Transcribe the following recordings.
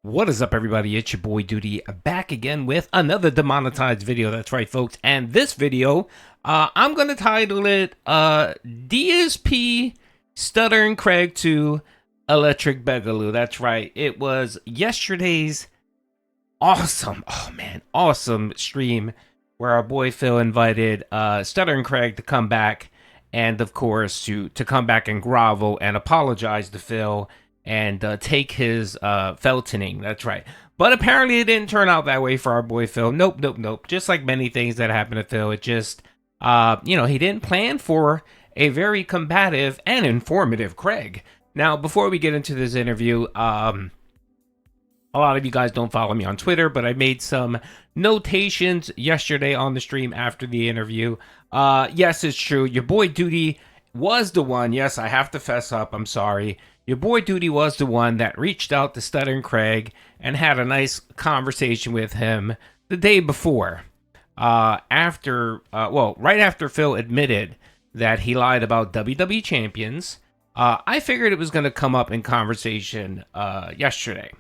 What is up, everybody? It's your boy Doody back again with another demonetized video. That's right, folks. And this video, I'm going to title it DSP Stuttering Craig to Electric Begaloo. That's right. It was yesterday's awesome stream where our boy Phil invited Stuttering Craig to come back and, of course, to come back and grovel and apologize to Phil and take his feltoning. That's right. But apparently it didn't turn out that way for our boy Phil. Nope. Just like many things that happened to Phil, it just, he didn't plan for a very combative and informative Craig. Now, before we get into this interview, a lot of you guys don't follow me on Twitter, but I made some notations yesterday on the stream after the interview. Yes, it's true. Your boy Doody was the one. Yes, I have to fess up. I'm sorry. Your boy Doody was the one that reached out to Stuttering Craig and had a nice conversation with him the day before. Right after Phil admitted that he lied about WWE champions, I figured it was going to come up in conversation yesterday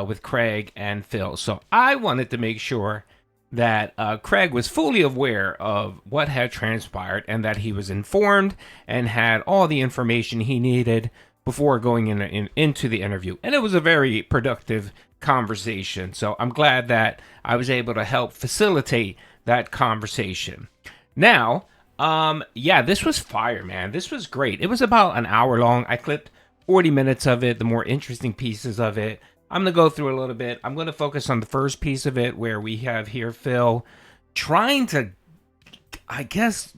with Craig and Phil. So I wanted to make sure that Craig was fully aware of what had transpired and that he was informed and had all the information he needed before going into the interview. And it was a very productive conversation. So I'm glad that I was able to help facilitate that conversation. Now, this was fire, man. This was great. It was about an hour long. I clipped 40 minutes of it, the more interesting pieces of it. I'm going to go through a little bit. I'm going to focus on the first piece of it where we have here Phil trying to, I guess,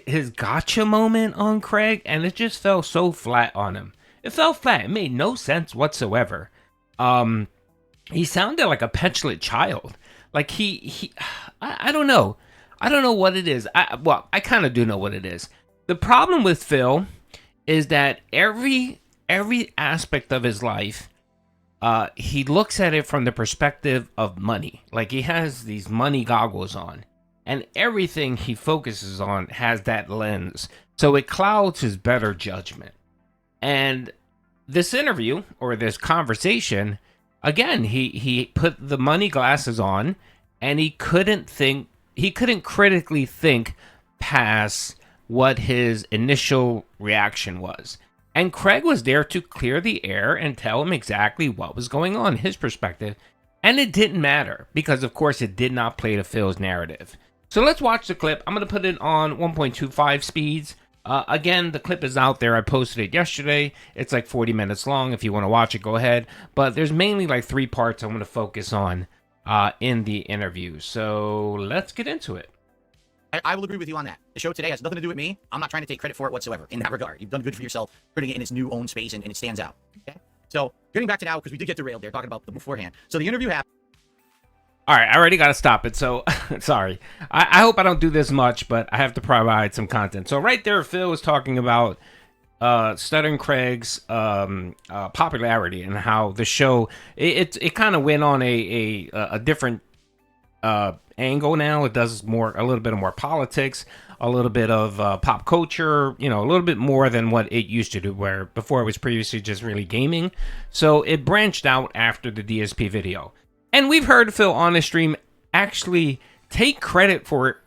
his gotcha moment on Craig, and it just fell so flat on him. It fell flat. It made no sense whatsoever. He sounded like a petulant child. Like I don't know. I don't know what it is. I kind of do know what it is. The problem with Phil is that every aspect of his life, he looks at it from the perspective of money. Like he has these money goggles on. And everything he focuses on has that lens. So it clouds his better judgment. And this interview, or this conversation, again, he put the money glasses on and he couldn't critically think past what his initial reaction was. And Craig was there to clear the air and tell him exactly what was going on, his perspective. And it didn't matter because, of course, it did not play to Phil's narrative. So let's watch the clip. I'm going to put it on 1.25 speeds. Again, the clip is out there. I posted it yesterday. It's like 40 minutes long. If you want to watch it, go ahead. But there's mainly like 3 parts I'm going to focus on in the interview. So let's get into it. I will agree with you on that. The show today has nothing to do with me. I'm not trying to take credit for it whatsoever in that regard. You've done good for yourself, putting it in its new own space, and it stands out. Okay? So getting back to now, because we did get derailed there, talking about the beforehand. So the interview happened. All right, I already got to stop it, so sorry. I hope I don't do this much, but I have to provide some content. So right there, Phil was talking about Stuttering Craig's popularity and how the show, it kind of went on a different angle now. It does a little bit of more politics, a little bit of pop culture, a little bit more than what it used to do, where before it was previously just really gaming. So it branched out after the DSP video. And we've heard Phil on the stream actually take credit for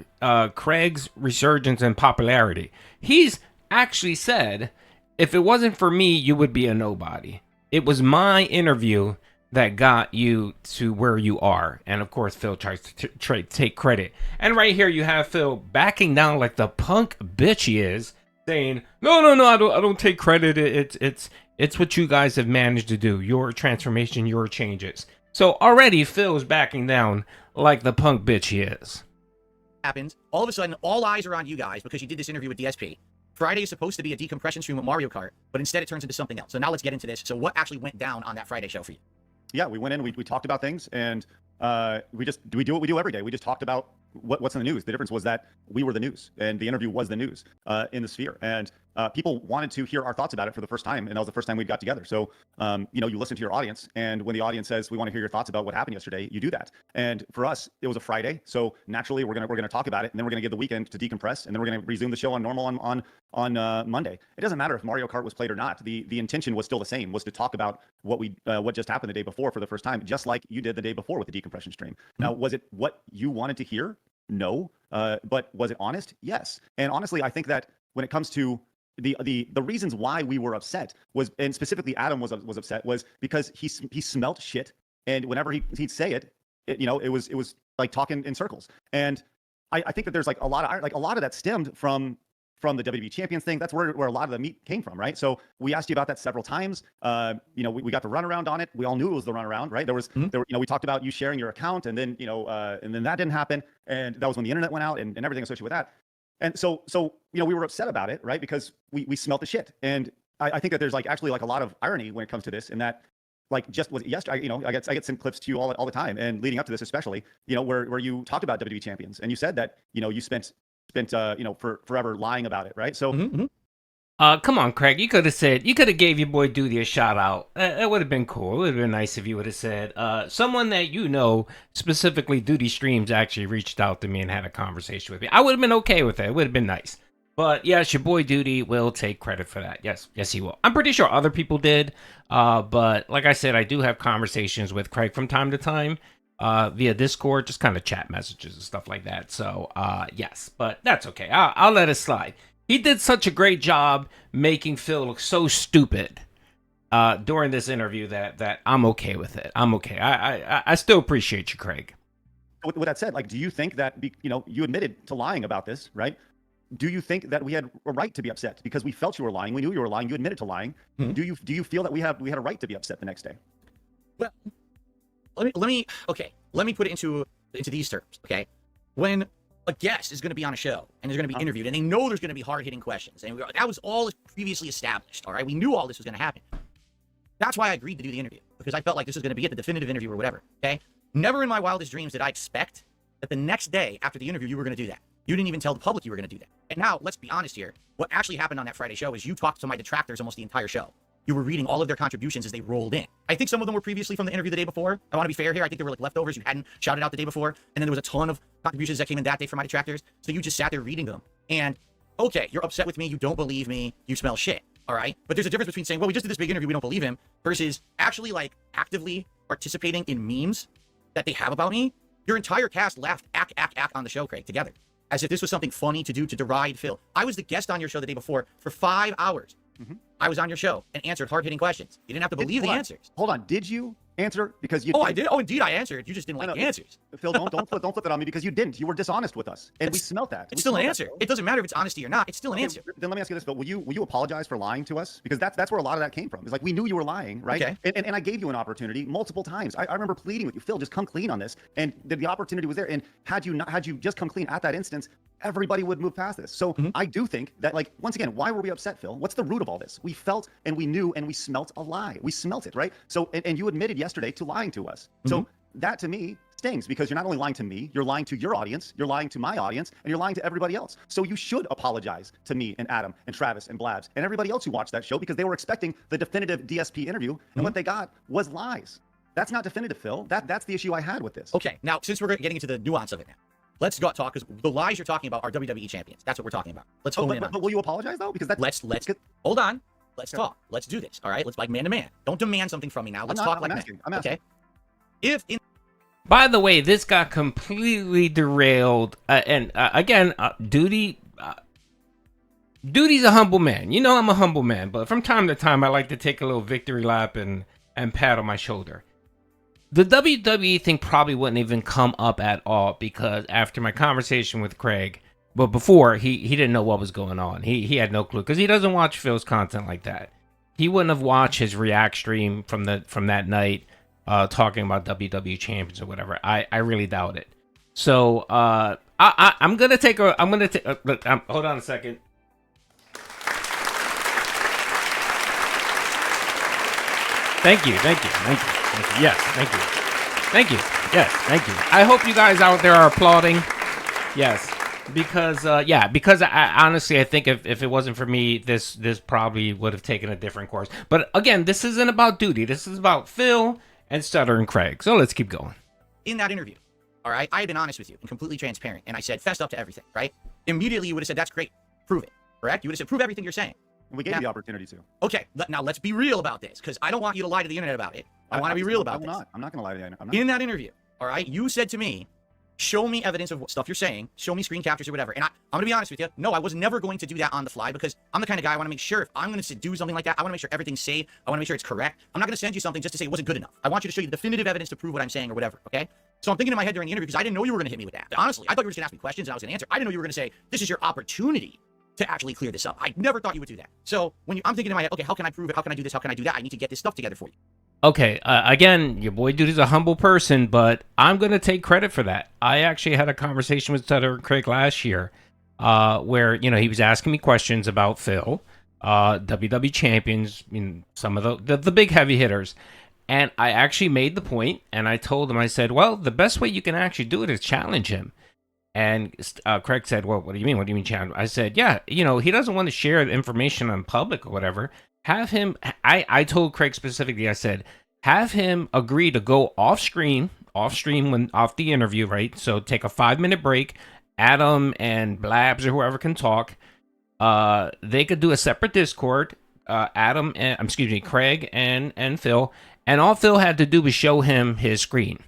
Craig's resurgence and popularity. He's actually said, if it wasn't for me, you would be a nobody. It was my interview that got you to where you are. And of course, Phil tries to take credit. And right here, you have Phil backing down like the punk bitch he is, saying, no, I don't take credit. It's what you guys have managed to do. Your transformation, your changes. So already Phil's backing down like the punk bitch he is. Happens. All of a sudden, all eyes are on you guys because you did this interview with DSP. Friday is supposed to be a decompression stream with Mario Kart, but instead it turns into something else. So now let's get into this. So what actually went down on that Friday show for you? Yeah, we went in, we talked about things, and we do what we do every day. We just talked about what's in the news. The difference was that we were the news, and the interview was the news in the sphere. And people wanted to hear our thoughts about it for the first time, and that was the first time we got together. So, you listen to your audience, and when the audience says we want to hear your thoughts about what happened yesterday, you do that. And for us, it was a Friday, so naturally we're gonna talk about it, and then we're gonna give the weekend to decompress, and then we're gonna resume the show on normal on Monday. It doesn't matter if Mario Kart was played or not. The intention was still the same, was to talk about what just happened the day before for the first time, just like you did the day before with the decompression stream. Now, was it what you wanted to hear? No. But was it honest? Yes. And honestly, I think that when it comes to the reasons why we were upset was, and specifically Adam was upset, was because he smelt shit, and whenever he'd say it, it was like talking in circles. And I think that there's like a lot of that stemmed from the WWE Champions thing. That's where a lot of the meat came from, right? So we asked you about that several times. We got the runaround on it. We all knew it was the runaround, right? We talked about you sharing your account, and then that didn't happen, and that was when the internet went out and everything associated with that. And so we were upset about it, right? Because we smelt the shit. And I think that there's actually a lot of irony when it comes to this, in that just was yesterday, I get some clips to you all the time, and leading up to this especially, where you talked about WWE Champions, and you said that you spent forever lying about it, right? So come on, Craig. You could have gave your boy Doody a shout out. That would have been cool. It would have been nice if you would have said, someone that specifically Doody Streams, actually reached out to me and had a conversation with me. I would have been okay with it. It would have been nice. But yes, your boy Doody will take credit for that. Yes, he will. I'm pretty sure other people did. But like I said, I do have conversations with Craig from time to time via Discord, just kind of chat messages and stuff like that. So yes, but that's okay. I'll let it slide. He did such a great job making Phil look so stupid during this interview that I'm okay with it. I'm okay. I still appreciate you, Craig. With that said, do you think that you admitted to lying about this, right? Do you think that we had a right to be upset because we felt you were lying? We knew you were lying. You admitted to lying. Mm-hmm. Do you feel that we had a right to be upset the next day? Well, let me put it into these terms. Okay, when a guest is going to be on a show and is going to be interviewed, and they know there's going to be hard-hitting questions, and that was all previously established. All right, we knew all this was going to happen. That's why I agreed to do the interview, because I felt like this was going to be the definitive interview or whatever. Okay, never in my wildest dreams did I expect that the next day after the interview you were going to do that. You didn't even tell the public you were going to do that. And now, let's be honest here. What actually happened on that Friday show is you talked to my detractors almost the entire show. You were reading all of their contributions as they rolled in. I think some of them were previously from the interview the day before. I want to be fair here. I think there were leftovers you hadn't shouted out the day before. And then there was a ton of contributions that came in that day from my detractors. So you just sat there reading them. And okay, you're upset with me. You don't believe me. You smell shit. All right. But there's a difference between saying, well, we just did this big interview, we don't believe him, versus actually actively participating in memes that they have about me. Your entire cast laughed ack on the show, Craig, together, as if this was something funny to do to deride Phil. I was the guest on your show the day before for 5 hours. Mm-hmm. I was on your show and answered hard-hitting questions. You didn't have to believe the answers. Hold on. Did you answer? Because you. Oh, I did. Oh, indeed, I answered. You just didn't like the answers. Phil, don't flip that on me, because you didn't. You were dishonest with us, and we smelt that. It's still an answer. It doesn't matter if it's honesty or not. It's still an answer. Then let me ask you this, Phil. Will you apologize for lying to us? Because that's where a lot of that came from. It's we knew you were lying, right? Okay. And I gave you an opportunity multiple times. I remember pleading with you, Phil, just come clean on this. And the opportunity was there. And had you just come clean at that instance, everybody would move past this. So I do think that, once again, why were we upset, Phil? What's the root of all this? We felt and we knew and we smelt a lie. We smelt it, right? So, and you admitted yesterday to lying to us. So that to me stings, because you're not only lying to me, you're lying to your audience, you're lying to my audience, and you're lying to everybody else. So you should apologize to me and Adam and Travis and Blabs and everybody else who watched that show, because they were expecting the definitive DSP interview, and what they got was lies. That's not definitive, Phil. That's the issue I had with this. Okay, now since we're getting into the nuance of it now, let's go talk, because the lies you're talking about are WWE champions. That's what we're talking about. Let's hone in on. But will you apologize though? Because that's let's hold on. Let's talk. Let's do this. All right. Let's man to man. Don't demand something from me now. Let's talk like man. I'm asking. Okay. By the way, this got completely derailed. Again, Doody. Doody's a humble man. You know I'm a humble man, but from time to time I like to take a little victory lap and pat on my shoulder. The WWE thing probably wouldn't even come up at all, because after my conversation with Craig, but before, he didn't know what was going on. He had no clue, because he doesn't watch Phil's content like that. He wouldn't have watched his React stream from that night, talking about WWE champions or whatever. I really doubt it. So I'm gonna take hold on a second. Thank you. Yes, thank you. Yes, thank you. I hope you guys out there are applauding. Yes. Because because I honestly I think if it wasn't for me, this probably would have taken a different course. But again, this isn't about Doody. This is about Phil and Stuttering Craig. So let's keep going. In that interview, all right, I had been honest with you and completely transparent, and I said, fessed up to everything, right? Immediately, you would have said, that's great. Prove it, correct? You would have said, prove everything you're saying. We gave you the opportunity to. Okay, now let's be real about this, because I don't want you to lie to the internet about it. I want to be real about this. I'm not going to lie to you. I'm not. In that interview, all right, you said to me, show me evidence of what stuff you're saying, show me screen captures or whatever. And I'm going to be honest with you. No, I was never going to do that on the fly, because I'm the kind of guy I want to make sure if I'm going to do something like that, I want to make sure everything's safe. I want to make sure it's correct. I'm not going to send you something just to say it wasn't good enough. I want you to show you definitive evidence to prove what I'm saying or whatever. Okay. So I'm thinking in my head during the interview, because I didn't know you were going to hit me with that. Honestly, I thought you were just going to ask me questions and I was going to answer. I didn't know you were going to say, this is your opportunity to actually clear this up. I never thought you would do that. So I'm thinking in my head, okay, how can I prove it? How can I do this? How can I do that? I need to get this stuff together for you. Okay, again, your boy Dude is a humble person, but I'm going to take credit for that. I actually had a conversation with Stuttering Craig last year where, he was asking me questions about Phil, WWE champions, some of the big heavy hitters. And I actually made the point, and I told him, I said, well, the best way you can actually do it is challenge him. And Craig said, well, what do you mean? What do you mean challenge? I said, yeah, he doesn't want to share the information on public or whatever. Have him, I told Craig specifically, I said, have him agree to go off stream when off the interview, right? So take a 5-minute break. Adam and Blabs or whoever can talk. They could do a separate Discord. Craig and Phil. And all Phil had to do was show him his screen.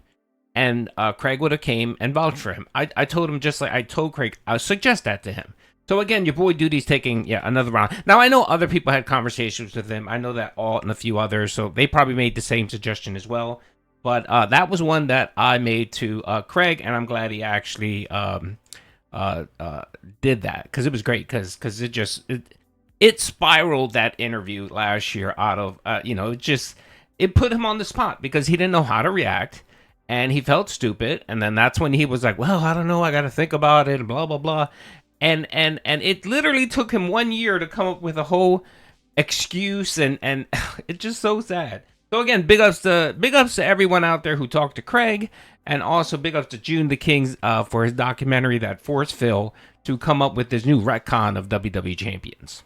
And Craig would have came and vouched for him. I told him just like I told Craig, I'll suggest that to him. So again, your boy Doody's taking another round. Now I know other people had conversations with him. I know that Alt and a few others, so they probably made the same suggestion as well. But that was one that I made to Craig, and I'm glad he actually did that because it was great because it spiraled that interview last year out of it put him on the spot because he didn't know how to react. And he felt stupid, and then that's when he was like, well, I don't know, I got to think about it, and blah, blah, blah. And it literally took him 1 year to come up with a whole excuse, and it's just so sad. So again, big ups to everyone out there who talked to Craig, and also big ups to June the Kings for his documentary that forced Phil to come up with this new retcon of WWE champions.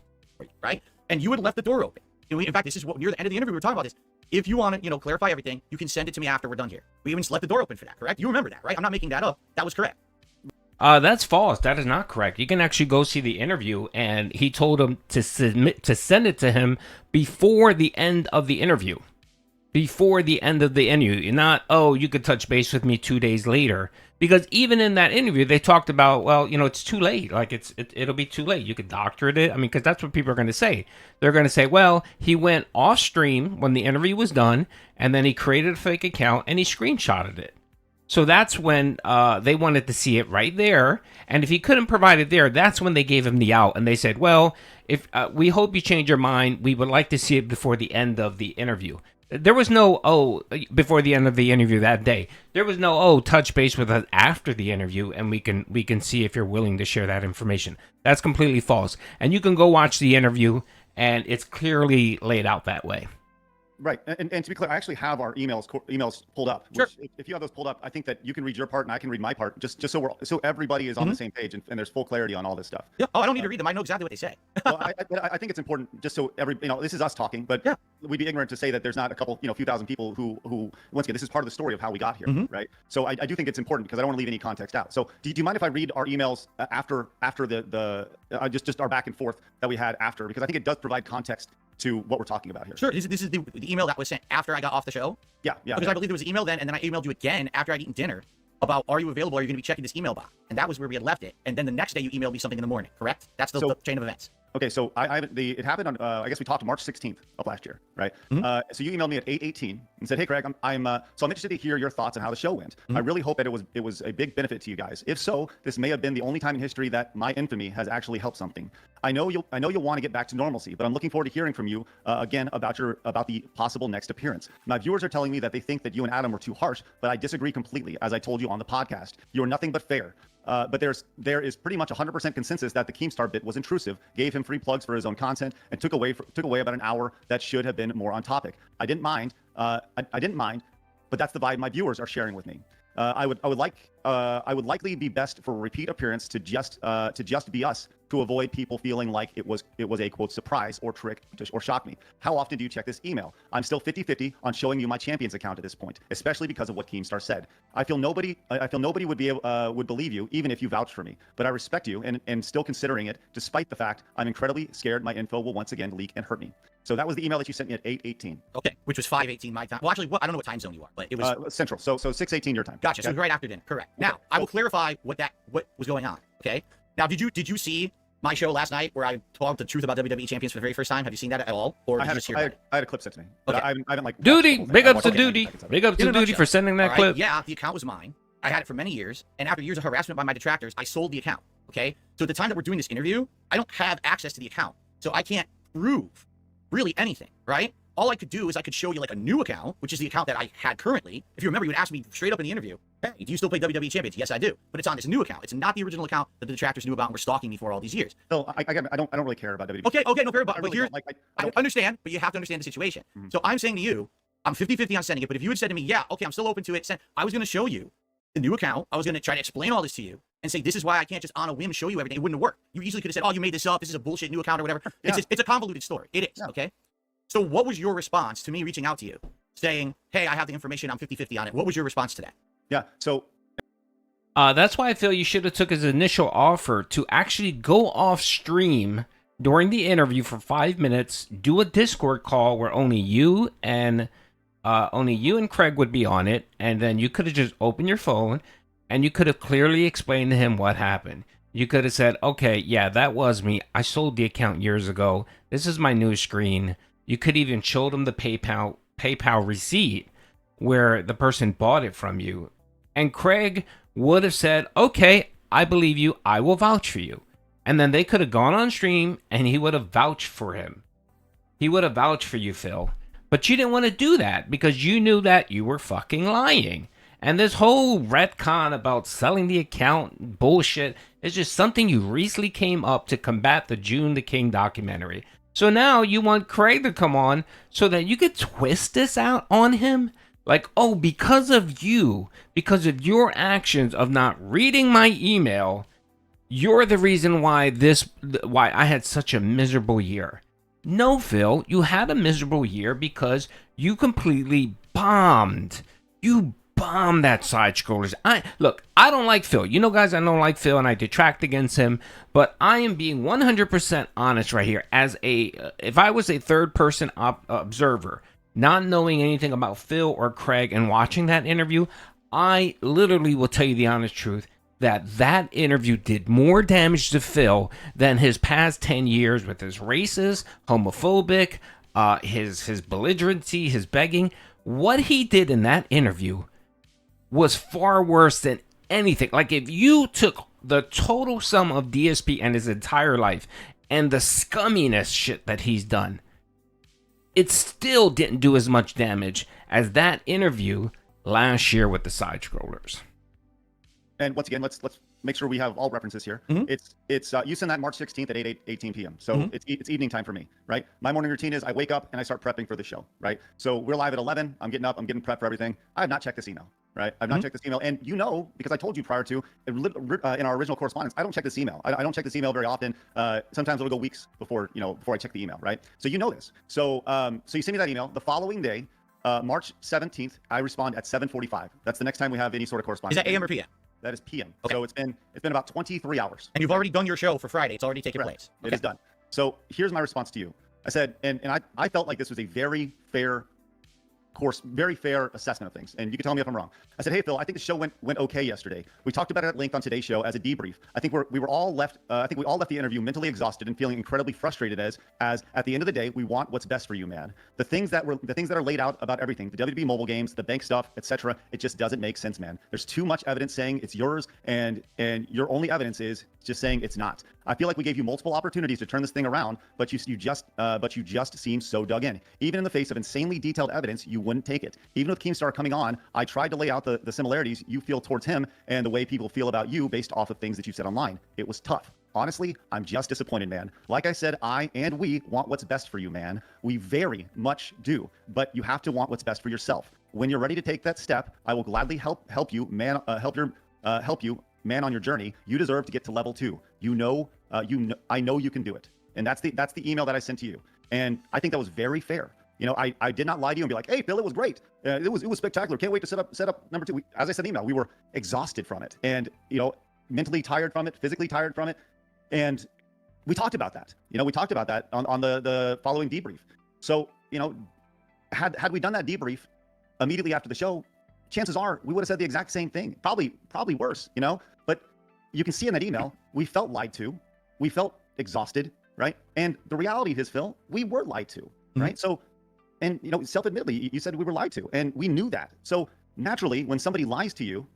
Right? And you had left the door open. In fact, this is what near the end of the interview we were talking about this. If you want to, clarify everything, you can send it to me after we're done here. We even left the door open for that, correct? You remember that, right? I'm not making that up. That was correct. That's false. That is not correct. You can actually go see the interview, and he told him to send it to him before the end of the interview. Before the end of the interview. Not, you could touch base with me 2 days later. Because even in that interview, they talked about, well, it's too late. Like, it'll be too late. You could doctorate it. I mean, because that's what people are going to say. They're going to say, well, he went off stream when the interview was done, and then he created a fake account, and he screenshotted it. So that's when they wanted to see it right there. And if he couldn't provide it there, that's when they gave him the out. And they said, well, if we hope you change your mind. We would like to see it before the end of the interview. There was no, before the end of the interview that day. There was no, touch base with us after the interview, and we can see if you're willing to share that information. That's completely false. And you can go watch the interview, and it's clearly laid out that way. Right. And to be clear, I actually have our emails pulled up. Sure. If you have those pulled up, I think that you can read your part and I can read my part, just so everybody is on the same page and there's full clarity on all this stuff. Yeah. Oh, I don't need to read them. I know exactly what they say. Well, I think it's important just so this is us talking, but we'd be ignorant to say that there's not a couple, few thousand people who once again, this is part of the story of how we got here, right? So I do think it's important because I don't want to leave any context out. So do you mind if I read our emails after the just our back and forth that we had after, because I think it does provide context to what we're talking about here. Sure. This is the email that was sent after I got off the show. Yeah. Because I believe there was an email then, and then I emailed you again after I'd eaten dinner about, are you available? Are you going to be checking this email box? And that was where we had left it. And then the next day you emailed me something in the morning, correct? That's the chain of events. Okay, so it happened on I guess we talked March 16th of last year, right? So you emailed me at 8:18 and said, "Hey Craig, I'm interested to hear your thoughts on how the show went. I really hope that it was a big benefit to you guys. If so, this may have been the only time in history that my infamy has actually helped something. I know you'll want to get back to normalcy, but I'm looking forward to hearing from you again about the possible next appearance. My viewers are telling me that they think that you and Adam were too harsh, but I disagree completely. As I told you on the podcast, you are nothing but fair. But there is pretty much 100% consensus that the Keemstar bit was intrusive, gave him free plugs for his own content, and took away about an hour that should have been more on topic. I didn't mind, but that's the vibe my viewers are sharing with me. I would likely be best for a repeat appearance to just be us, to avoid people feeling like it was a quote surprise or trick or shock me. How often do you check this email? I'm still 50-50 on showing you my Champions account at this point, especially because of what Keemstar said. I feel nobody would believe you even if you vouched for me, but I respect you and still considering it, despite the fact I'm incredibly scared my info will once again leak and hurt me. So that was the email that you sent me at 8:18. Okay, which was 5:18 my time. Well, actually, I don't know what time zone you are, but it was Central. So 6:18 your time. Gotcha. Okay? So right after dinner. Correct. Now I will clarify what was going on. Okay. Now, did you see my show last night where I told the truth about WWE champions for the very first time? Have you seen that at all, or did you just hear about it? I had a clip sent to me. But Okay. I haven't like Doody, big ups to Okay, Doody. Big ups In to a Doody nutshell. for sending that All right, clip. yeah, the account was mine. I had it for many years, and after years of harassment by my detractors, I sold the account. Okay. So at the time that we're doing this interview, I don't have access to the account, so I can't prove really anything, right? All I could do is I could show you like a new account, which is the account that I had currently. If you remember, you would ask me straight up in the interview, hey, do you still play WWE Champions? Yes, I do. But it's on this new account. It's not the original account that the detractors knew about and were stalking me for all these years. Phil, I don't really care about WWE. Okay, no, fair, but really here's, don't. Like, I understand, but you have to understand the situation. So I'm saying to you, I'm 50-50 on sending it, but if you had said to me, yeah, okay, I'm still open to it, I was going to show you the new account. I was going to try to explain all this to you and say, this is why I can't just on a whim show you everything. It wouldn't have worked. You easily could have said, oh, you made this up. This is a bullshit new account or whatever. Yeah. It's a convoluted story. It is, Yeah. okay? So what was your response to me reaching out to you saying, hey, I have the information, I'm 50-50 on it? What was your response to that? Yeah. So That's why I feel you should have took his initial offer to actually go off stream during the interview for 5 minutes, do a Discord call where only you and Craig would be on it, and then you could have just opened your phone and you could have clearly explained to him what happened. You could have said, okay, yeah, that was me. I sold the account years ago. This is my new screen. You could even show them the PayPal receipt where the person bought it from you. And Craig would have said, okay, I believe you. I will vouch for you. And then they could have gone on stream and he would have vouched for him. He would have vouched for you, Phil. But you didn't want to do that because you knew that you were fucking lying. And this whole retcon about selling the account bullshit is just something you recently came up to combat the June the King documentary. So now you want Craig to come on so that you could twist this out on him? Like, oh, because of you, because of your actions of not reading my email, you're the reason why I had such a miserable year. No, Phil, you had a miserable year because you completely bombed. You bombed that side scrollers. I don't like Phil. You know, guys, I don't like Phil and I detract against him, but I am being 100% honest right here. If I was a third person observer, not knowing anything about Phil or Craig and watching that interview, I literally will tell you the honest truth that interview did more damage to Phil than his past 10 years with his racist, homophobic, his belligerency, his begging. What he did in that interview was far worse than anything. Like, if you took the total sum of DSP and his entire life and the scumminess shit that he's done, it still didn't do as much damage as that interview last year with the side scrollers. And once again, let's make sure we have all references here. It's you send that March 16th at 18 p.m. So it's evening time for me, right? My morning routine is I wake up and I start prepping for the show, right? So we're live at 11. I'm getting up. I'm getting prepped for everything. I have not checked this email, right? I've not checked this email. And you know, because I told you prior to, in our original correspondence, I don't check this email. I don't check this email very often. Sometimes it'll go weeks before I check the email, right? So you know this. So you send me that email. The following day, March 17th, I respond at 7:45. That's the next time we have any sort of correspondence. Is that AM or PM? That is PM. Okay. So it's been about 23 hours. And you've already done your show for Friday. It's already taken place. Okay. It is done. So here's my response to you. I said, and I felt like this was a very fair assessment of things. And you can tell me if I'm wrong. I said, hey, Phil, I think the show went okay yesterday. We talked about it at length on today's show as a debrief. I think we all left the interview mentally exhausted and feeling incredibly frustrated as at the end of the day, we want what's best for you, man. The things that are laid out about everything, the WWE mobile games, the bank stuff, etc. It just doesn't make sense, man. There's too much evidence saying it's yours and your only evidence is just saying it's not. I feel like we gave you multiple opportunities to turn this thing around, but you just seem so dug in. Even in the face of insanely detailed evidence, you wouldn't take it. Even with Keemstar coming on, I tried to lay out the similarities you feel towards him and the way people feel about you based off of things that you said online. It was tough. Honestly, I'm just disappointed, man. Like I said, I and we want what's best for you, man. We very much do, but you have to want what's best for yourself. when you're ready to take that step, I will gladly help you man on your journey. You deserve to get to level 2. I know you can do it. And that's the email that I sent to you. And I think that was very fair. You know, I did not lie to you and be like, hey, Phil, it was great. It was spectacular. Can't wait to set up number 2. As I said in the email, we were exhausted from it, and mentally tired from it, physically tired from it, and we talked about that. We talked about that on the following debrief. So had we done that debrief immediately after the show, chances are we would have said the exact same thing. Probably worse. But you can see in that email, we felt lied to, we felt exhausted, right? And the reality is, Phil, we were lied to, right? So. And, self-admittedly, you said we were lied to, and we knew that. So naturally, when somebody lies to you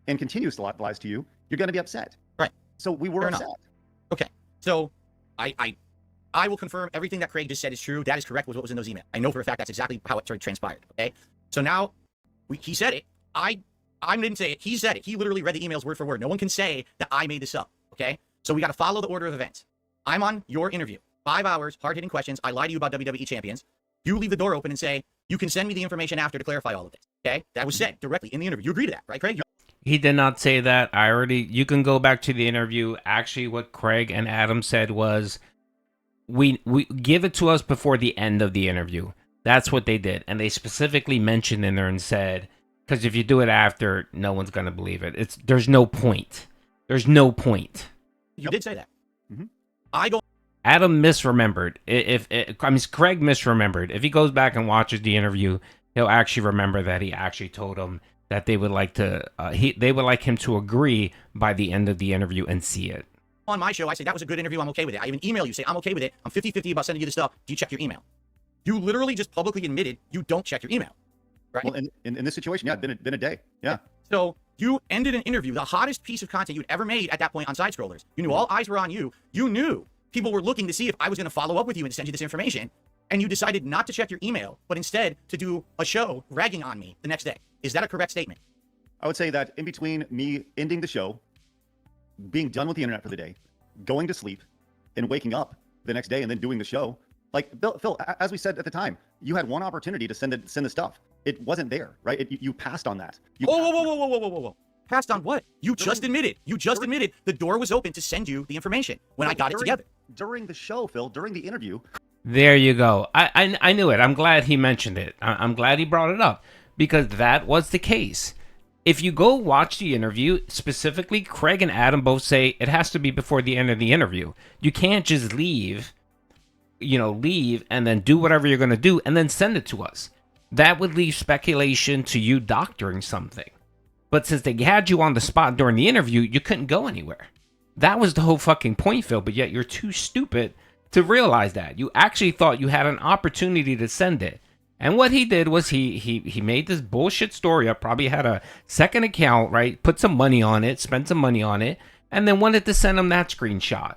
and continues to lies to you, you're going to be upset. Right. So we were upset. Okay. So I will confirm everything that Craig just said is true. That is correct with what was in those emails. I know for a fact that's exactly how it transpired. Okay. So now he said it. I didn't say it. He said it. He literally read the emails word for word. No one can say that I made this up. Okay. So we got to follow the order of events. I'm on your interview. 5 hours, hard-hitting questions. I lie to you about WWE champions. You leave the door open and say, you can send me the information after to clarify all of this. Okay? That was said directly in the interview. You agree to that, right, Craig? He did not say that. You can go back to the interview. Actually, what Craig and Adam said was, we give it to us before the end of the interview. That's what they did. And they specifically mentioned in there and said, because if you do it after, no one's going to believe it. There's no point. There's no point. You did say that. Mm-hmm. Adam misremembered. Craig misremembered. If he goes back and watches the interview, he'll actually remember that he actually told him that they would like him to agree by the end of the interview and see it. On my show, I say that was a good interview. I'm okay with it. I even email you, say I'm okay with it. I'm 50-50 about sending you the stuff. Do you check your email? You literally just publicly admitted you don't check your email, right? Well, in this situation, yeah, it's been a day. Yeah. So you ended an interview, the hottest piece of content you'd ever made at that point on Side Scrollers. You knew all eyes were on you. You knew people were looking to see if I was going to follow up with you and send you this information. And you decided not to check your email, but instead to do a show ragging on me the next day. Is that a correct statement? I would say that in between me ending the show, being done with the internet for the day, going to sleep, and waking up the next day and then doing the show, like Phil, as we said at the time, you had one opportunity to send the stuff. It wasn't there, right? You passed on that. Whoa. Passed on what? You just admitted the door was open to send you the information when I got it together. During the show, Phil, during the interview. There you go. I knew it. I'm glad he mentioned it. I'm glad he brought it up because that was the case. If you go watch the interview, specifically, Craig and Adam both say it has to be before the end of the interview. You can't just leave and then do whatever you're going to do and then send it to us. That would leave speculation to you doctoring something. But since they had you on the spot during the interview, you couldn't go anywhere. That was the whole fucking point, Phil, but yet you're too stupid to realize that. You actually thought you had an opportunity to send it. And what he did was he made this bullshit story up, probably had a second account, right? Put some money on it, spent some money on it, and then wanted to send him that screenshot.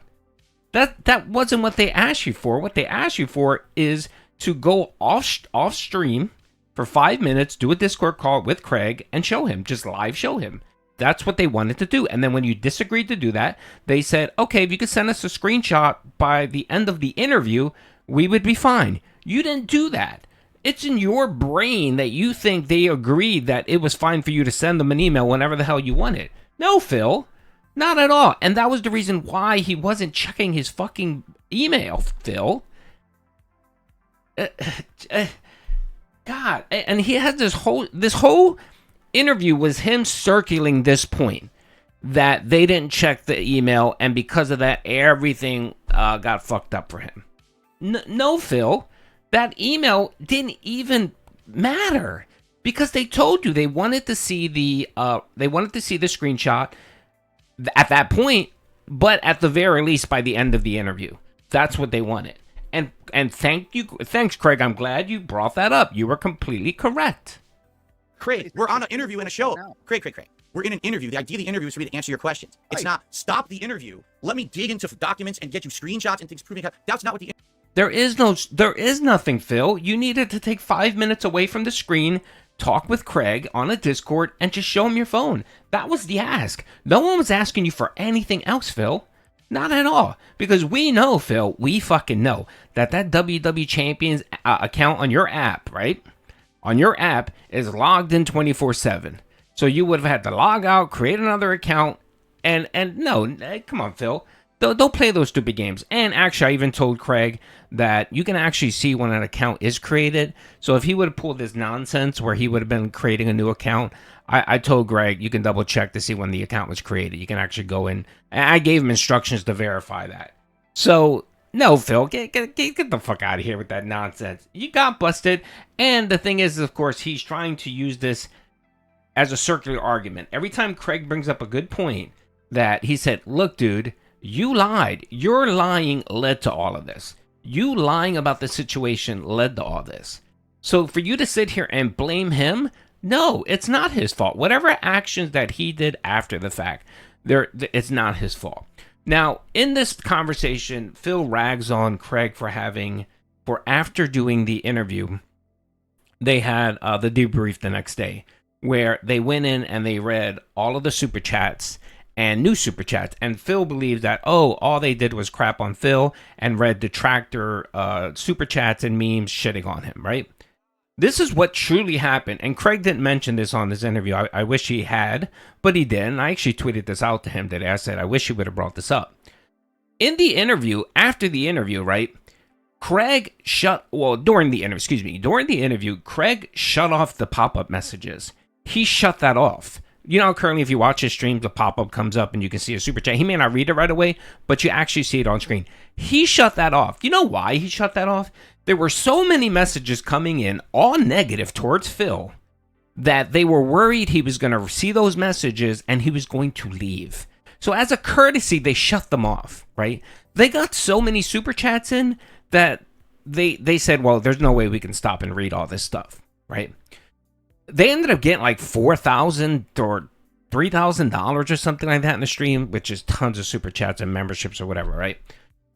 That wasn't what they asked you for. What they asked you for is to go off stream for 5 minutes, do a Discord call with Craig, and show him. Just live show him. That's what they wanted to do. And then when you disagreed to do that, they said, okay, if you could send us a screenshot by the end of the interview, we would be fine. You didn't do that. It's in your brain that you think they agreed that it was fine for you to send them an email whenever the hell you wanted. No, Phil. Not at all. And that was the reason why he wasn't checking his fucking email, Phil. God. And he had this whole interview was him circling this point that they didn't check the email, and because of that, everything got fucked up for him. No, Phil. That email didn't even matter because they told you they wanted to see the screenshot at that point, but at the very least by the end of the interview. That's what they wanted. And thanks, Craig. I'm glad you brought that up. You were completely correct. Craig, we're on an interview and a show. Craig. We're in an interview. The idea of the interview is for me to answer your questions. It's not stop the interview. Let me dig into documents and get you screenshots and things proving that's not what the There is nothing, Phil. You needed to take 5 minutes away from the screen, talk with Craig on a Discord, and just show him your phone. That was the ask. No one was asking you for anything else, Phil. Not at all. Because we know, Phil, we fucking know that WWE Champions account on your app, right? on your app is logged in 24/7. So you would have had to log out, create another account, and no, come on, Phil. Don't play those stupid games. And actually, I even told Craig that you can actually see when an account is created. So if he would have pulled this nonsense where he would have been creating a new account, I told Greg you can double check to see when the account was created. You can actually go in. And I gave him instructions to verify that. So no, Phil, get the fuck out of here with that nonsense. You got busted. And the thing is, of course, he's trying to use this as a circular argument. Every time Craig brings up a good point that he said, look, dude, you lied. Your lying led to all of this. You lying about the situation led to all this. So for you to sit here and blame him, no, it's not his fault. Whatever actions that he did after the fact, it's not his fault. Now, in this conversation, Phil rags on Craig for after doing the interview, they had the debrief the next day, where they went in and they read all of the super chats and new super chats. And Phil believes that, all they did was crap on Phil and read detractor super chats and memes shitting on him, right? This is what truly happened. And Craig didn't mention this on this interview. I wish he had, but he didn't. I actually tweeted this out to him today. I said, I wish he would have brought this up. In the interview, after the interview, right? During the interview, Craig shut off the pop-up messages. He shut that off. You know, currently, if you watch his streams, the pop-up comes up and you can see a super chat. He may not read it right away, but you actually see it on screen. He shut that off. You know why he shut that off? There were so many messages coming in, all negative towards Phil, that they were worried he was going to see those messages and he was going to leave. So as a courtesy, they shut them off, right? They got so many super chats in that they said, well, there's no way we can stop and read all this stuff, right? They ended up getting like $4,000 or $3,000 or something like that in the stream, which is tons of super chats and memberships or whatever, right?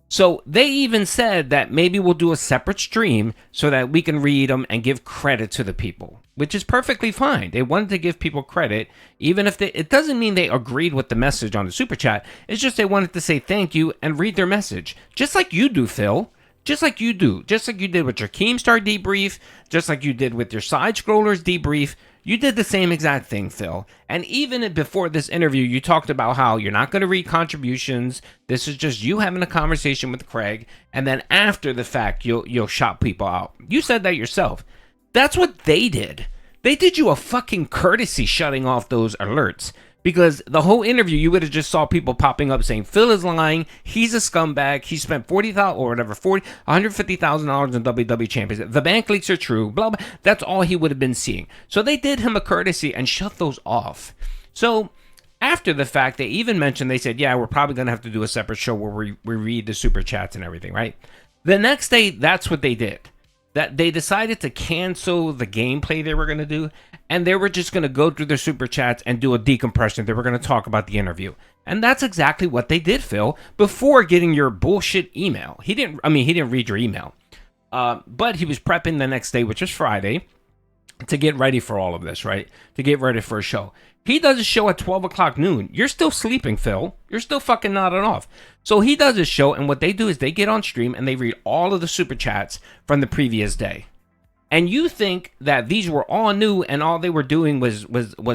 So they even said that maybe we'll do a separate stream so that we can read them and give credit to the people, which is perfectly fine. They wanted to give people credit, even if it doesn't mean they agreed with the message on the super chat. It's just they wanted to say thank you and read their message, just like you do, Phil. Just like you do. Just like you did with your Keemstar debrief. Just like you did with your side scrollers debrief. You did the same exact thing, Phil. And even before this interview, you talked about how you're not going to read contributions. This is just you having a conversation with Craig. And then after the fact, you'll shout people out. You said that yourself. That's what they did. They did you a fucking courtesy shutting off those alerts. Because the whole interview, you would have just saw people popping up saying, Phil is lying, he's a scumbag, he spent $150,000 in WWE Champions. The bank leaks are true, blah, blah. That's all he would have been seeing. So they did him a courtesy and shut those off. So after the fact, they even mentioned, they said, yeah, we're probably going to have to do a separate show where we read the super chats and everything, right? The next day, that's what they did. That they decided to cancel the gameplay they were going to do, and they were just going to go through their super chats and do a decompression. They were going to talk about the interview. And that's exactly what they did, Phil, before getting your bullshit email. He didn't read your email. But he was prepping the next day, which was Friday, to get ready for all of this, right? To get ready for a show. He does a show at 12 o'clock noon. You're still sleeping, Phil. You're still fucking nodding off. So he does his show, and what they do is they get on stream and they read all of the super chats from the previous day. And you think that these were all new and all they were doing was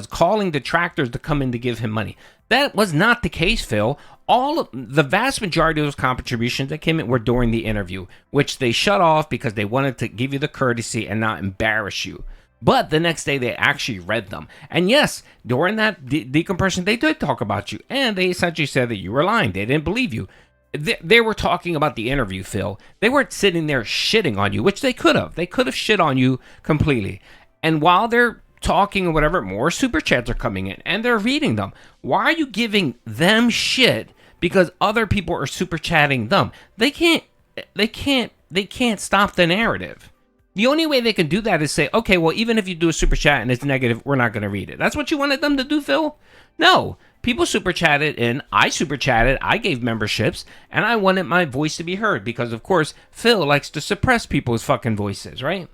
calling detractors to come in to give him money. That was not the case, Phil. The vast majority of those contributions that came in were during the interview, which they shut off because they wanted to give you the courtesy and not embarrass you. But the next day, they actually read them. And yes, during that decompression, they did talk about you. And they essentially said that you were lying. They didn't believe you. They were talking about the interview, Phil. They weren't sitting there shitting on you, which they could have. They could have shit on you completely. And while they're talking or whatever, more super chats are coming in. And they're reading them. Why are you giving them shit because other people are super chatting them? They can't stop the narrative. The only way they can do that is say, okay, well, even if you do a super chat and it's negative, we're not going to read it. That's what you wanted them to do, Phil? No. People super chatted in. I super chatted. I gave memberships. And I wanted my voice to be heard because, of course, Phil likes to suppress people's fucking voices, right?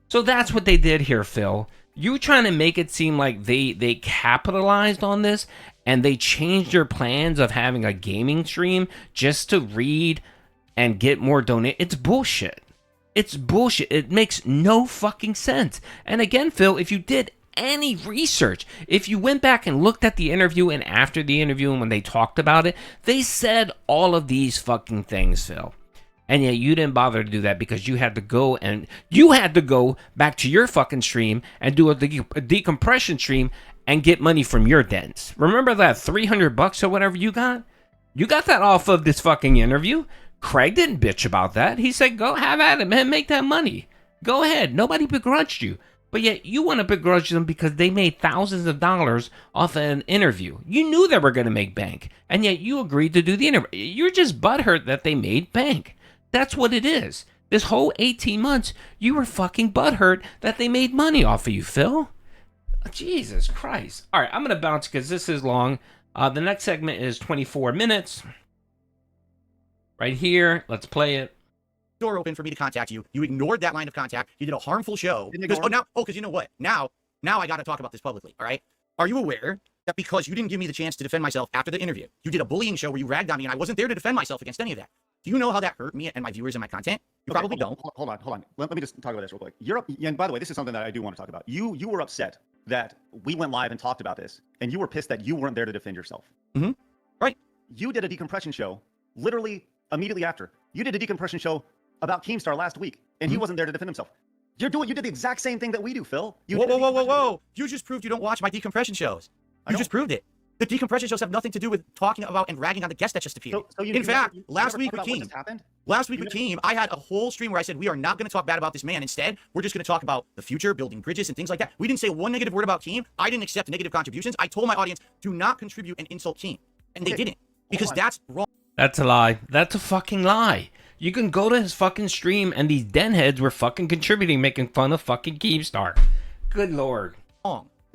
So that's what they did here, Phil. You were trying to make it seem like they capitalized on this and they changed their plans of having a gaming stream just to read and get more donate. It's bullshit. It's bullshit. It makes no fucking sense. And again, Phil, if you did any research, if you went back and looked at the interview and after the interview and when they talked about it, they said all of these fucking things, Phil. And yet you didn't bother to do that because you had to go back to your fucking stream and do a decompression stream and get money from your dens. Remember that $300 or whatever you got? You got that off of this fucking interview. Craig didn't bitch about that. He said, go have at it, man. Make that money. Go ahead. Nobody begrudged you. But yet you want to begrudge them because they made thousands of dollars off an interview. You knew they were going to make bank. And yet you agreed to do the interview. You're just butthurt that they made bank. That's what it is. This whole 18 months, you were fucking butthurt that they made money off of you, Phil. Jesus Christ. All right, I'm going to bounce because this is long. The next segment is 24 minutes. Right here. Let's play it. Door open for me to contact you. You ignored that line of contact. You did a harmful show. Because you know what? Now I got to talk about this publicly. All right. Are you aware that because you didn't give me the chance to defend myself after the interview, you did a bullying show where you ragged on me and I wasn't there to defend myself against any of that? Do you know how that hurt me and my viewers and my content? You probably don't. Hold on. Let me just talk about this real quick. You're up, and by the way, this is something that I do want to talk about. You were upset that we went live and talked about this, and you were pissed that you weren't there to defend yourself. Mm-hmm. Right. You did a decompression show literally immediately after. You did a decompression show about Keemstar last week, and he wasn't there to defend himself. You did the exact same thing that we do, Phil. Whoa. You just proved you don't watch my decompression shows. You just proved it. The decompression shows have nothing to do with talking about and ragging on the guest that just appeared. In fact, last week with Keem, I had a whole stream where I said, we are not going to talk bad about this man. Instead, we're just going to talk about the future, building bridges and things like that. We didn't say one negative word about Keem. I didn't accept negative contributions. I told my audience, do not contribute and insult Keem. And they didn't, because that's wrong. That's a lie. That's a fucking lie. You can go to his fucking stream and these denheads were fucking contributing, making fun of fucking Keemstar. Good Lord.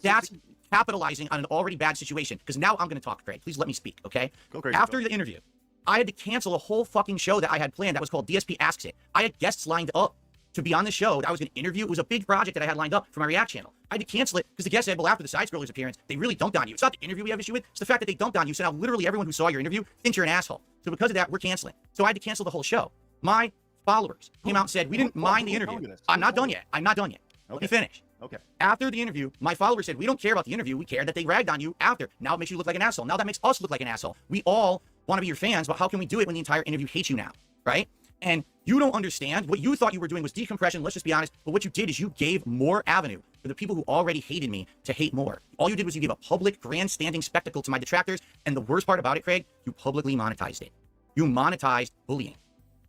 That's capitalizing on an already bad situation. Because now I'm going to talk, Craig. Please let me speak, okay? Go crazy, After the interview, I had to cancel a whole fucking show that I had planned that was called DSP Asks It. I had guests lined up to be on the show that I was going to interview. It was a big project that I had lined up for my React channel. I had to cancel it because the guest said, well, after the Side Scrollers appearance, they really dumped on you. It's not the interview we have issue with. It's the fact that they dumped on you. So now literally everyone who saw your interview thinks you're an asshole. So because of that, we're canceling. So I had to cancel the whole show. My followers came out and said, we didn't mind the interview. I'm not done yet. Okay. Let me finish. Okay. After the interview, my followers said, we don't care about the interview. We care that they ragged on you after. Now it makes you look like an asshole. Now that makes us look like an asshole. We all want to be your fans, but how can we do it when the entire interview hates you now? Right? And you don't understand. What you thought you were doing was decompression. Let's just be honest. But what you did is you gave more avenue for the people who already hated me to hate more. All you did was you gave a public grandstanding spectacle to my detractors. And the worst part about it, Craig, you publicly monetized it. You monetized bullying.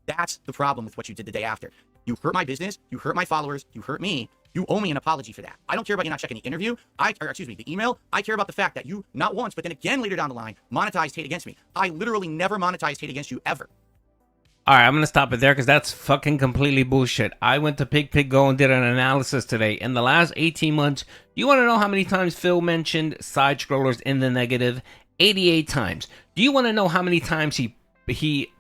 That's the problem with what you did the day after. You hurt my business. You hurt my followers. You hurt me. You owe me an apology for that. I don't care about you not checking the interview. The email. I care about the fact that you, not once, but then again later down the line, monetized hate against me. I literally never monetized hate against you ever. All right, I'm going to stop it there because that's fucking completely bullshit. I went to PigPigGo and did an analysis today. In the last 18 months, you want to know how many times Phil mentioned side scrollers in the negative? 88 times. Do you want to know how many times he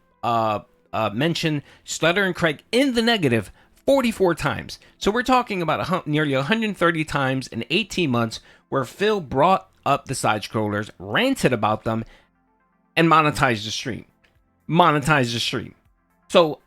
mentioned Stuttering Craig in the negative? 44 times. So we're talking about nearly 130 times in 18 months where Phil brought up the side scrollers, ranted about them, and monetized the stream. So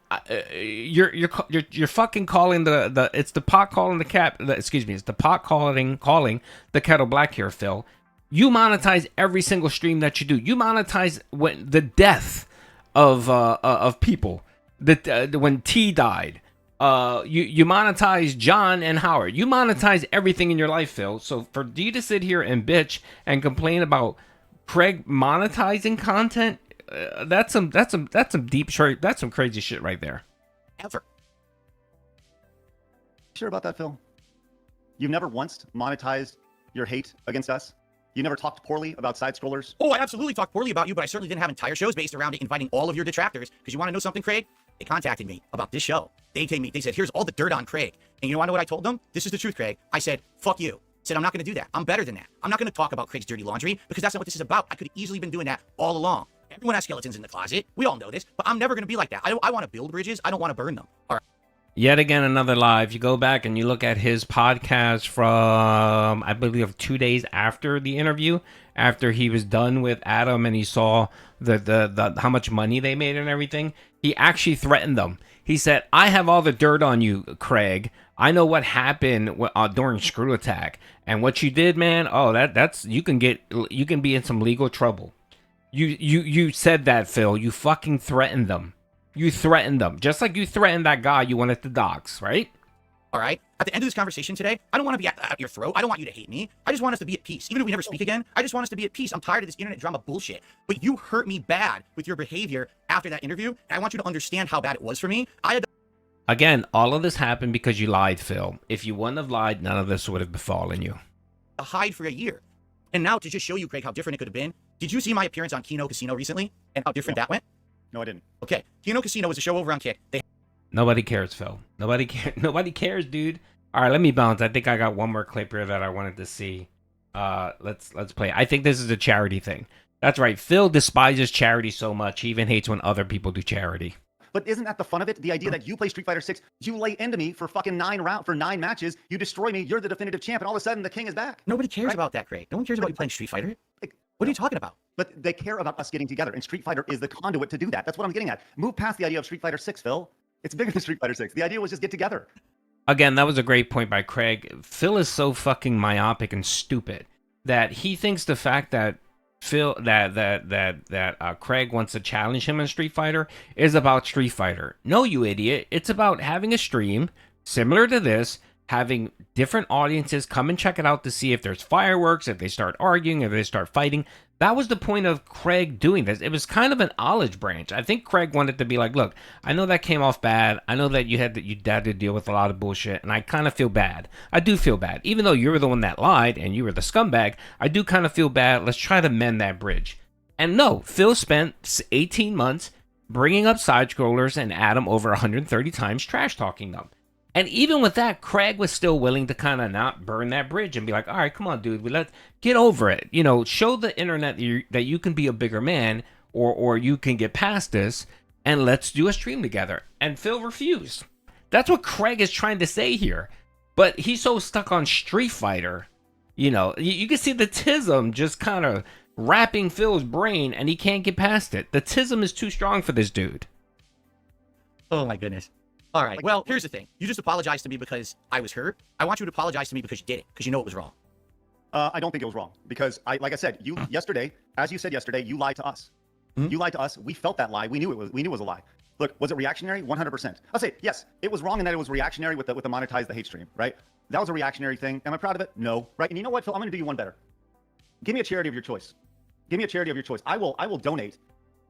you're fucking calling it's the pot calling the cat. It's the pot calling the kettle black here, Phil. You monetize every single stream that you do. You monetize when the death of people. When T died. You monetize John and Howard. You monetize everything in your life, Phil. So for you to sit here and bitch and complain about Craig monetizing content, that's some deep shit. That's some crazy shit right there. Ever. Sure about that, Phil? You've never once monetized your hate against us? You never talked poorly about side scrollers? Oh, I absolutely talked poorly about you, but I certainly didn't have entire shows based around it, inviting all of your detractors. Because you want to know something, Craig? They contacted me about this show. They said, here's all the dirt on Craig. And you want to know what I told them? This is the truth, Craig. I said, fuck you. I said, I'm not going to do that. I'm better than that. I'm not going to talk about Craig's dirty laundry because that's not what this is about. I could have easily been doing that all along. Everyone has skeletons in the closet. We all know this, but I'm never going to be like that. I want to build bridges. I don't want to burn them. All right. Yet again, another lie. If you go back and you look at his podcast from, I believe, 2 days after the interview, after he was done with Adam and he saw the how much money they made and everything, he actually threatened them. He said, I have all the dirt on you, Craig. I know what happened during Screw Attack. And what you did, man, oh, that's you can be in some legal trouble. You said that, Phil. You fucking threatened them. You threatened them. Just like you threatened that guy you wanted to dox, right? All right. At the end of this conversation today, I don't want to be at your throat. I don't want you to hate me. I just want us to be at peace. Even if we never speak again, I just want us to be at peace. I'm tired of this internet drama bullshit. But you hurt me bad with your behavior after that interview. And I want you to understand how bad it was for me. Again, all of this happened because you lied, Phil. If you wouldn't have lied, none of this would have befallen you. To hide for a year. And now to just show you, Craig, how different it could have been. Did you see my appearance on Kino Casino recently and how different that went? No, I didn't. Okay. Kino Casino was a show over on Kick. Nobody cares, Phil. Nobody cares, dude. All right, let me bounce. I think I got one more clip here that I wanted to see. Let's play. I think this is a charity thing. That's right. Phil despises charity so much, he even hates when other people do charity. But isn't that the fun of it? The idea that you play Street Fighter 6, you lay into me for fucking 9 matches, you destroy me, you're the definitive champ, and all of a sudden the king is back. Nobody cares about that, Craig. No one cares about you playing Street Fighter. What are you talking about? But they care about us getting together, and Street Fighter is the conduit to do that. That's what I'm getting at. Move past the idea of Street Fighter 6, Phil. It's bigger than Street Fighter 6. The idea was just get together. Again, that was a great point by Craig. Phil is so fucking myopic and stupid that he thinks the fact that Craig wants to challenge him in Street Fighter is about Street Fighter. No, you idiot. It's about having a stream similar to this, having different audiences come and check it out to see if there's fireworks, if they start arguing, if they start fighting. That was the point of Craig doing this. It was kind of an olive branch. I think Craig wanted to be like, look, I know that came off bad. I know that you had to deal with a lot of bullshit, and I kind of feel bad. I do feel bad. Even though you were the one that lied and you were the scumbag, I do kind of feel bad. Let's try to mend that bridge. And no, Phil spent 18 months bringing up side-scrollers and Adam over 130 times trash-talking them. And even with that, Craig was still willing to kind of not burn that bridge and be like, all right, come on, dude, let's get over it. You know, show the internet that you can be a bigger man or you can get past this and let's do a stream together. And Phil refused. That's what Craig is trying to say here. But he's so stuck on Street Fighter, you know, you can see the tism just kind of wrapping Phil's brain and he can't get past it. The tism is too strong for this dude. Oh, my goodness. All right. Well, here's the thing. You just apologized to me because I was hurt. I want you to apologize to me because you did it, because you know it was wrong. I don't think it was wrong because like I said, you yesterday, as you said yesterday, you lied to us. Mm-hmm. You lied to us. We felt that lie. We knew it was a lie. Look, was it reactionary? 100%. I'll say yes. It was wrong in that it was reactionary with the monetize the hate stream, right? That was a reactionary thing. Am I proud of it? No. Right? And you know what, Phil? I'm going to do you one better. Give me a charity of your choice. Give me a charity of your choice. I will donate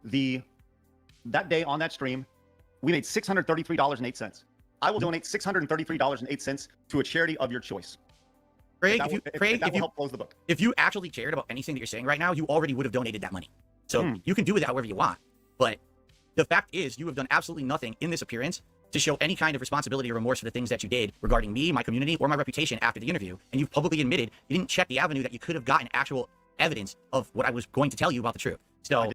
that day on that stream. We made $633.08. I will donate $633.08 to a charity of your choice. Craig, help close the book. If you actually cared about anything that you're saying right now, you already would have donated that money. So you can do with it however you want. But the fact is, you have done absolutely nothing in this appearance to show any kind of responsibility or remorse for the things that you did regarding me, my community, or my reputation after the interview. And you've publicly admitted you didn't check the avenue that you could have gotten actual evidence of what I was going to tell you about the truth. So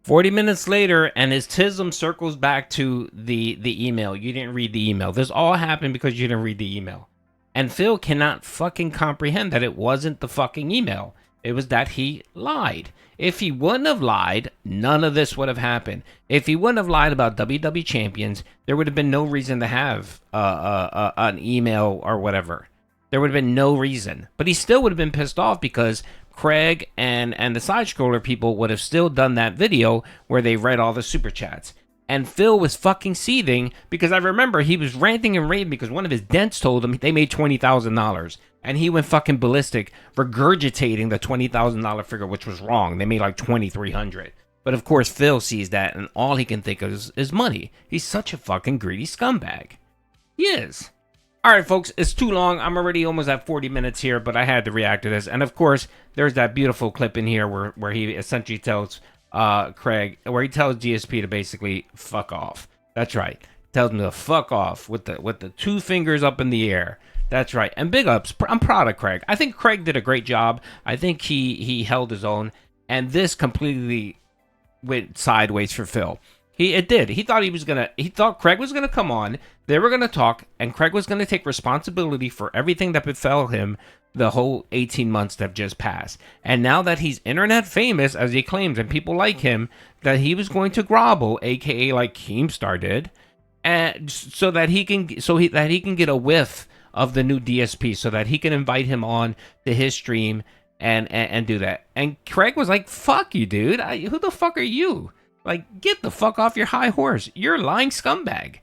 40 minutes later, and his tism circles back to the email. You didn't read the email. This all happened because you didn't read the email. And Phil cannot fucking comprehend that it wasn't the fucking email. It was that he lied. If he wouldn't have lied, none of this would have happened. If he wouldn't have lied about WWE Champions, there would have been no reason to have an email or whatever. There would have been no reason. But he still would have been pissed off because Craig and the side-scroller people would have still done that video where they read all the super chats. And Phil was fucking seething because I remember he was ranting and raving because one of his dents told him they made $20,000. And he went fucking ballistic, regurgitating the $20,000 figure, which was wrong. They made like $2,300. But of course, Phil sees that and all he can think of is money. He's such a fucking greedy scumbag. He is. All right, folks, it's too long. I'm already almost at 40 minutes here, but I had to react to this. And of course, there's that beautiful clip in here where he essentially tells Craig, where he tells DSP to basically fuck off. That's right. Tells him to fuck off with the 2 fingers up in the air. That's right. And big ups. I'm proud of Craig. I think Craig did a great job. I think he held his own. And this completely went sideways for Phil. It did. He thought Craig was gonna come on. They were gonna talk, and Craig was gonna take responsibility for everything that befell him the whole 18 months that have just passed. And now that he's internet famous, as he claims, and people like him, that he was going to grovel, aka like Keemstar did. and so that he can get a whiff of the new DSP, so that he can invite him on to his stream and do that. And Craig was like, "Fuck you, dude. Who the fuck are you? Like, get the fuck off your high horse. You're a lying scumbag."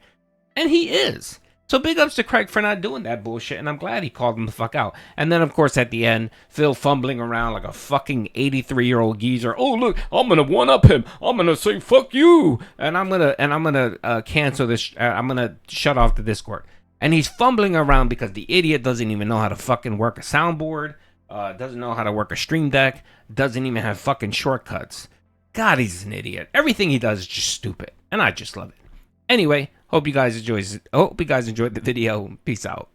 And he is. So big ups to Craig for not doing that bullshit, and I'm glad he called him the fuck out. And then, of course, at the end, Phil fumbling around like a fucking 83-year-old geezer. "Oh, look, I'm gonna one-up him. I'm gonna say fuck you, and I'm gonna cancel this. I'm gonna shut off the Discord." And he's fumbling around because the idiot doesn't even know how to fucking work a soundboard, doesn't know how to work a stream deck, doesn't even have fucking shortcuts. God, he's an idiot. Everything he does is just stupid, and I just love it. Anyway, hope you guys enjoyed the video. Peace out.